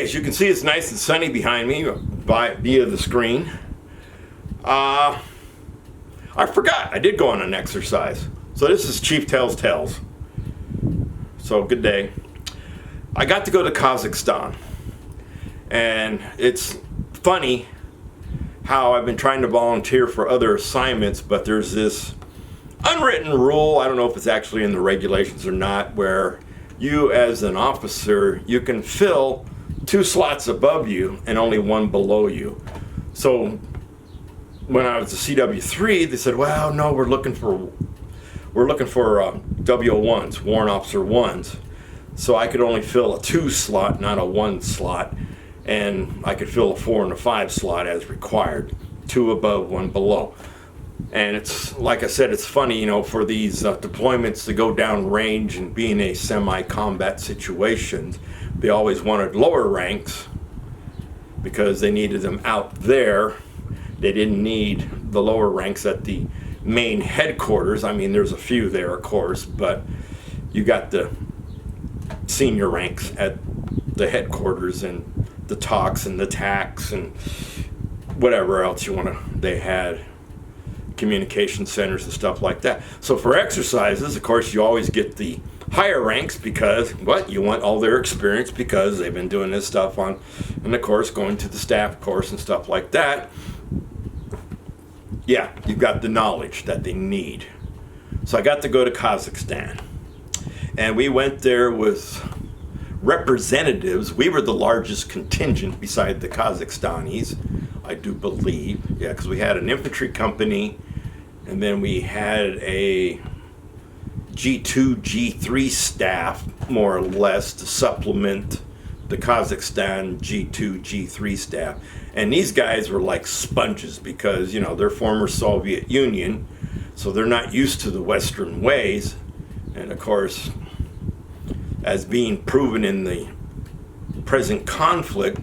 as you can see, it's nice and sunny behind me via the screen. I forgot, I did go on an exercise. So this is Chief Tells Tales. So good day. I got to go to Kazakhstan. And it's funny how I've been trying to volunteer for other assignments, but there's this unwritten rule, I don't know if it's actually in the regulations or not, where you as an officer, you can fill 2 slots above you and only 1 below you. So when I was a CW3, they said, well, no, we're looking for WO1s, Warrant Officer 1s. So I could only fill a 2 slot, not a 1 slot. And I could fill a 4 and a 5 slot as required, 2 above, 1 below. And it's, like I said, it's funny, you know, for these deployments to go down range and be in a semi-combat situation, they always wanted lower ranks because they needed them out there. They didn't need the lower ranks at the main headquarters. I mean, there's a few there, of course, but you got the senior ranks at the headquarters and the talks and the TACs and whatever else you want to, they had communication centers and stuff like that. So for exercises, of course, you always get the higher ranks because what, you want all their experience because they've been doing this stuff on, and of course going to the staff course and stuff like that. Yeah, you've got the knowledge that they need. So I got to go to Kazakhstan, and we went there with representatives. We were the largest contingent beside the Kazakhstanis, I do believe. Yeah, because we had an infantry company, and then we had a G2, G3 staff, more or less, to supplement the Kazakhstan G2, G3 staff. And these guys were like sponges because, you know, they're former Soviet Union, so they're not used to the Western ways. And of course, as being proven in the present conflict,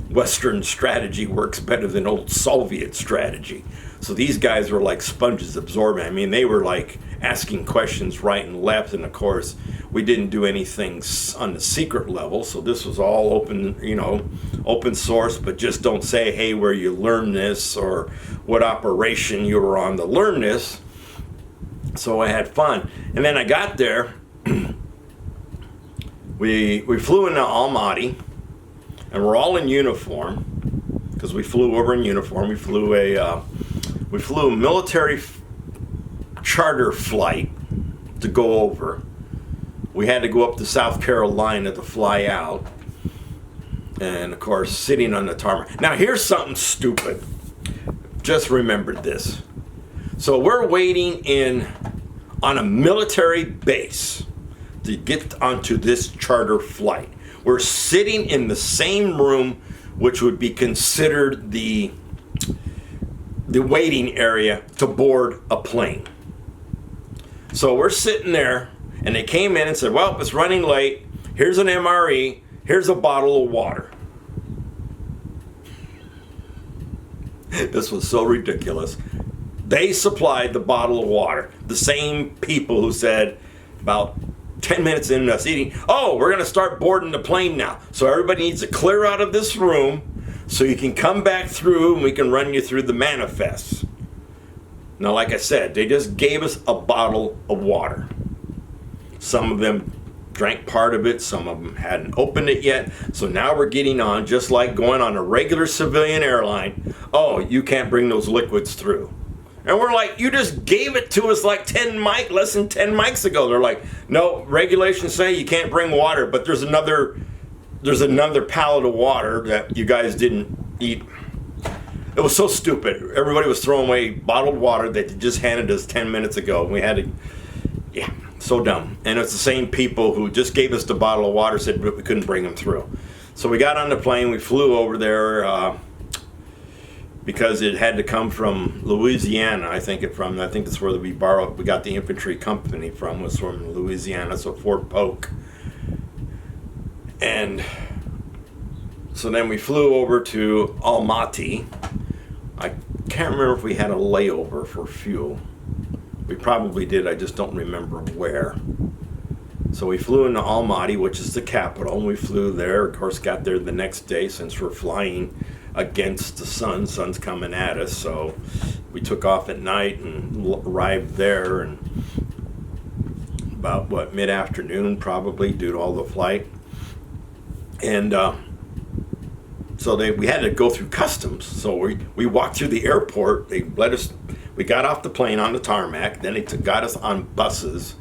Western strategy works better than old Soviet strategy. So these guys were like sponges absorbing. I mean, they were like asking questions right and left. And of course, we didn't do anything on the secret level. So this was all open, you know, open source, but just don't say, hey, where you learn this or what operation you were on to learn this. So I had fun. And then I got there. We flew into Almaty, and we're all in uniform because we flew over in uniform. We flew a military charter flight to go over. We had to go up to South Carolina to fly out, and of course, sitting on the tarmac. Now, here's something stupid. Just remembered this. So we're waiting on a military base to get onto this charter flight. We're sitting in the same room, which would be considered the waiting area to board a plane. So we're sitting there, and they came in and said, well, it's running late. Here's an MRE. Here's a bottle of water. This was so ridiculous. They supplied the bottle of water. The same people who said about 10 minutes into us eating, oh, we're going to start boarding the plane now. So everybody needs to clear out of this room so you can come back through and we can run you through the manifests. Now, like I said, they just gave us a bottle of water. Some of them drank part of it. Some of them hadn't opened it yet. So now we're getting on, just like going on a regular civilian airline. Oh, you can't bring those liquids through. And we're like, you just gave it to us like less than 10 mics ago. They're like, no, regulations say you can't bring water, but there's another pallet of water that you guys didn't eat. It was so stupid. Everybody was throwing away bottled water that they just handed us 10 minutes ago. We had to, yeah, so dumb. And it's the same people who just gave us the bottle of water, said we couldn't bring them through. So we got on the plane, we flew over there, because it had to come from Louisiana, I think that's where we got the infantry company from, was from Louisiana, so Fort Polk. And so then we flew over to Almaty. I can't remember if we had a layover for fuel. We probably did, I just don't remember where. So we flew into Almaty, which is the capital, and we flew there. Of course, got there the next day since we're flying against the sun. Sun's coming at us, so we took off at night and arrived there, and about mid-afternoon probably due to all the flight. And so we had to go through customs. So we walked through the airport. They let us. We got off the plane on the tarmac. Then they got us on buses,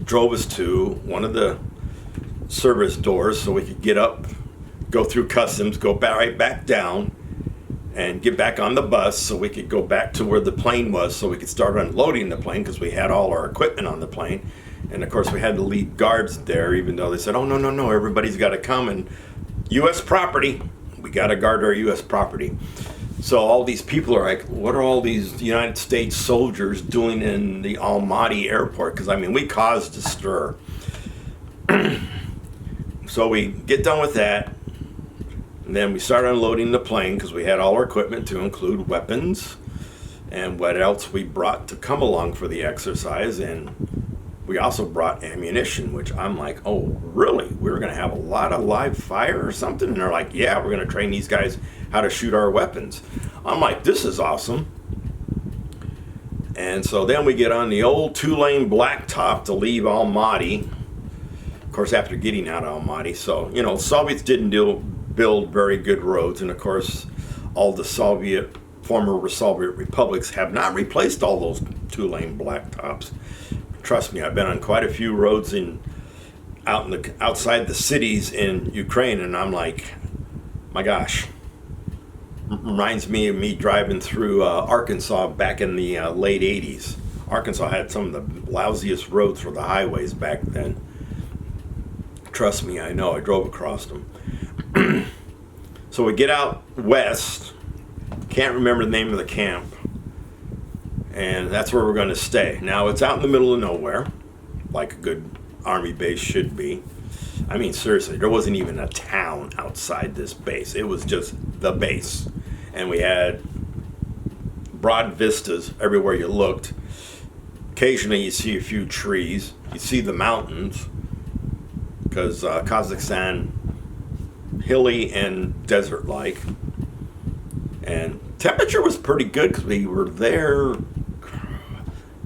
drove us to one of the service doors so we could get up, go through customs, go right back down, and get back on the bus so we could go back to where the plane was so we could start unloading the plane because we had all our equipment on the plane. And of course we had to leave guards there, even though they said, oh, no, everybody's got to come, and U.S. property. We got to guard our U.S. property. So all these people are like, what are all these United States soldiers doing in the Almaty airport? Because, I mean, we caused a stir. So we get done with that. And then we start unloading the plane because we had all our equipment to include weapons and what else we brought to come along for the exercise. And we also brought ammunition, which I'm like, oh, really? We're going to have a lot of live fire or something? And they're like, yeah, we're going to train these guys how to shoot our weapons. I'm like, this is awesome. And so then we get on the old 2-lane blacktop to leave Almaty. Of course, after getting out of Almaty. So, Soviets didn't build very good roads. And of course, all the former Soviet republics have not replaced all those 2-lane blacktops. Trust me, I've been on quite a few roads outside the cities in Ukraine, and I'm like, my gosh. Reminds me of me driving through Arkansas back in the late 80s. Arkansas had some of the lousiest roads for the highways back then. Trust me, I know. I drove across them. So we get out west. Can't remember the name of the camp. And that's where we're going to stay. Now, it's out in the middle of nowhere, like a good Army base should be. I mean, seriously, there wasn't even a town outside this base. It was just the base. And we had broad vistas everywhere you looked. Occasionally, you see a few trees. You see the mountains, because Kazakhstan, hilly and desert-like. And temperature was pretty good because we were there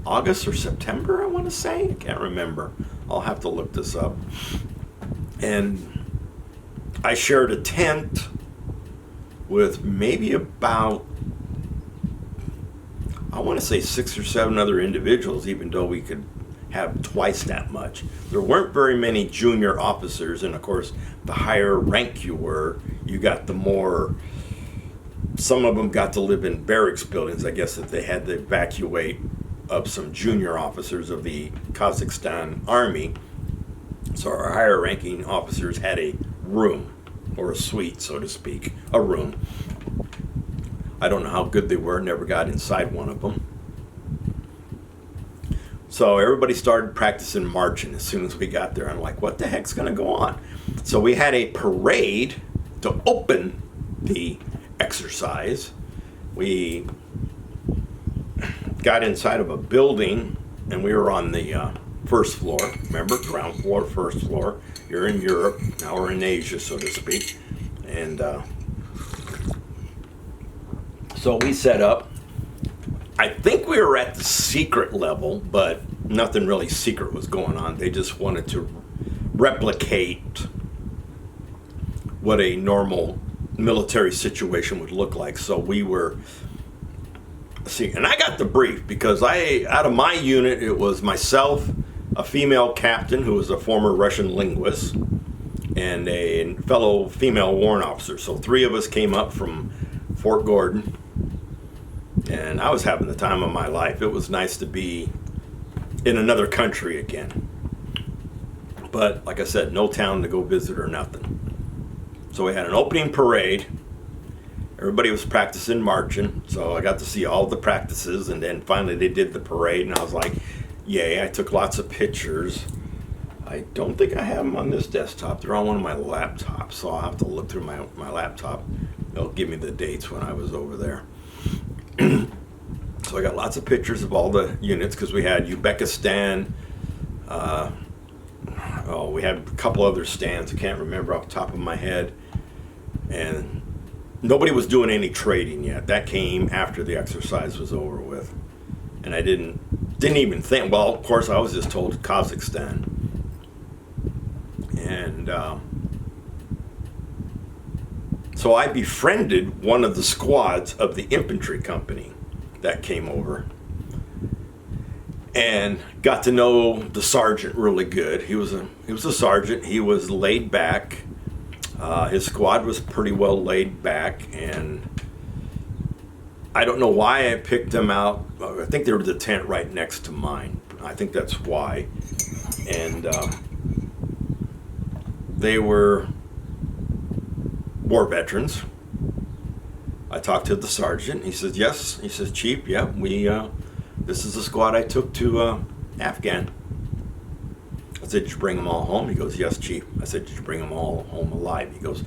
August or September, I want to say. I can't remember. I'll have to look this up. And I shared a tent with maybe about, I want to say 6 or 7 other individuals, even though we could have twice that much. There weren't very many junior officers, and of course, the higher rank you were, you got the more. Some of them got to live in barracks buildings, I guess, that they had to evacuate of some junior officers of the Kazakhstan army. So our higher ranking officers had a room, or a suite, so to speak, a room. I don't know how good they were, never got inside one of them. So everybody started practicing marching as soon as we got there. I'm like, what the heck's going to go on? So we had a parade to open the exercise. We got inside of a building, and we were on the first floor. Remember, ground floor, first floor. You're in Europe, now we're in Asia, so to speak. And so we set up. I think we were at the secret level, but nothing really secret was going on. They just wanted to replicate what a normal military situation would look like. So we were, and I got the brief because out of my unit, it was myself, a female captain who was a former Russian linguist, and a fellow female warrant officer. So 3 of us came up from Fort Gordon, and I was having the time of my life. It was nice to be in another country again. But like I said, no town to go visit or nothing. So we had an opening parade. Everybody was practicing marching, so I got to see all the practices, and then finally they did the parade, and I was like, yay. I took lots of pictures. I don't think I have them on this desktop. They're on one of my laptops, so I'll have to look through my laptop. It'll give me the dates when I was over there. So I got lots of pictures of all the units, because we had Uzbekistan, we had a couple other stands. I can't remember off the top of my head. And nobody was doing any trading yet. That came after the exercise was over with. And I didn't even think, well, of course, I was just told Kazakhstan. And so I befriended one of the squads of the infantry company that came over and got to know the sergeant really good. He was a sergeant. He was laid back. His squad was pretty well laid back, and I don't know why I picked them out. I think there was a tent right next to mine. I think that's why. And they were war veterans. I talked to the sergeant. He says, yes. He says, Chief, yeah, this is the squad I took to Afghan. I said, did you bring them all home? He goes, yes, Chief. I said, did you bring them all home alive? He goes,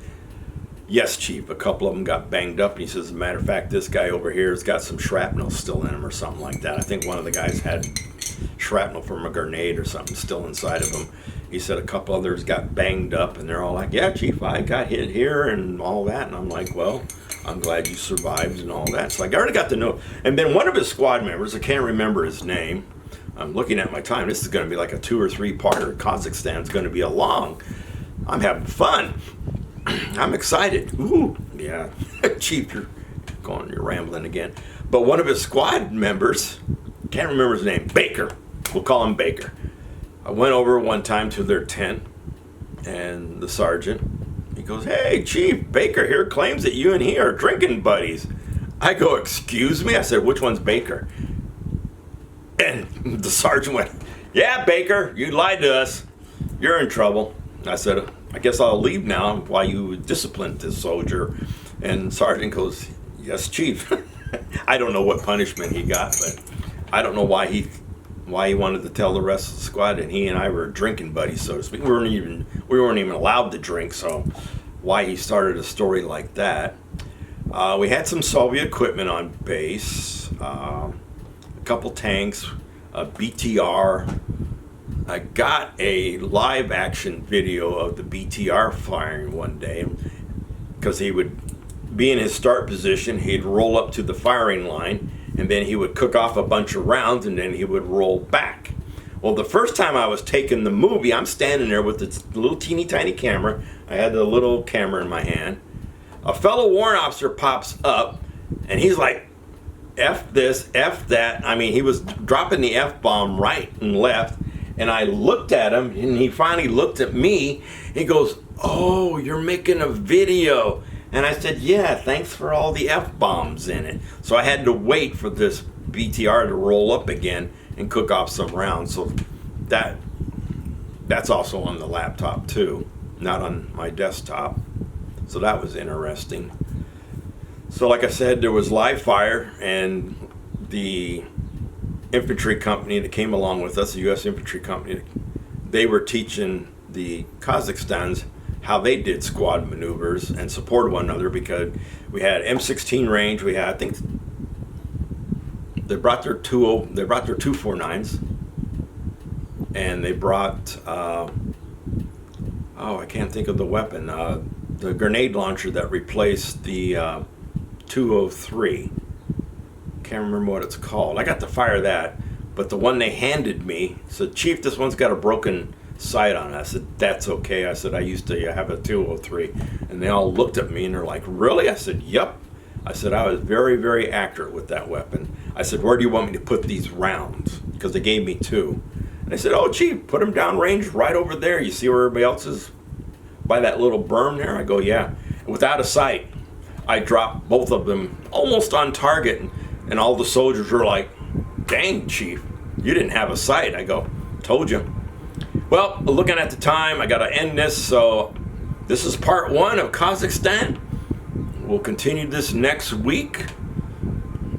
yes, Chief. A couple of them got banged up. And he says, as a matter of fact, this guy over here has got some shrapnel still in him or something like that. I think one of the guys had shrapnel from a grenade or something still inside of him. He said a couple others got banged up, and they're all like, yeah, Chief, I got hit here and all that. And I'm like, well, I'm glad you survived and all that. So I already got to know. And then one of his squad members, I can't remember his name. I'm looking at my time. This is going to be like a 2 or 3 parter. Kazakhstan's going to be a long. I'm having fun. I'm excited. Ooh, yeah. Chief, you're rambling again. But one of his squad members, can't remember his name, Baker. We'll call him Baker. I went over one time to their tent, and the sergeant, he goes, hey, Chief, Baker here claims that you and he are drinking buddies. I go, excuse me? I said, which one's Baker? And the sergeant went, yeah, Baker, you lied to us. You're in trouble. I said, I guess I'll leave now while you discipline this soldier. And the sergeant goes, yes, Chief. I don't know what punishment he got, but I don't know why he wanted to tell the rest of the squad that he and I were drinking buddies, so to speak. We weren't even allowed to drink, so why he started a story like that. We had some Soviet equipment on base, a couple tanks, a BTR. I got a live action video of the BTR firing one day because he would be in his start position. He'd roll up to the firing line, and then he would cook off a bunch of rounds, and then he would roll back. Well, the first time I was taking the movie, I'm standing there with this little teeny tiny camera. I had the little camera in my hand. A fellow warrant officer pops up, and he's like, F this, F that. I mean, he was dropping the F-bomb right and left, and I looked at him, and he finally looked at me. He goes, oh, you're making a video. And I said, yeah, thanks for all the F-bombs in it. So I had to wait for this BTR to roll up again and cook off some rounds. So that's also on the laptop too, not on my desktop. So that was interesting. So like I said, there was live fire, and the infantry company that came along with us, the U.S. infantry company, they were teaching the Kazakhstans how they did squad maneuvers and supported one another, because we had M16 range. We had, I think, they brought their 249s, and they brought I can't think of the weapon, the grenade launcher that replaced the 203. Can't remember what it's called. I got to fire that, but the one they handed me said, Chief, this one's got a broken sight on it. I said, that's okay. I said, I used to have a 203. And they all looked at me and they're like, really? I said, yep. I said, I was very, very accurate with that weapon. I said, where do you want me to put these rounds? Because they gave me 2. And they said, oh, Chief, put them down range right over there. You see where everybody else is? By that little berm there? I go, yeah. Without a sight, I dropped both of them almost on target. And all the soldiers were like, dang, Chief, you didn't have a sight. I go, told you. Well, looking at the time, I got to end this. So this is part 1 of Kazakhstan. We'll continue this next week,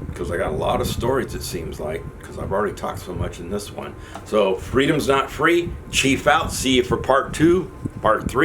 because I got a lot of stories, it seems like, because I've already talked so much in this one. So freedom's not free. Chief out. See you for part 2, part 3.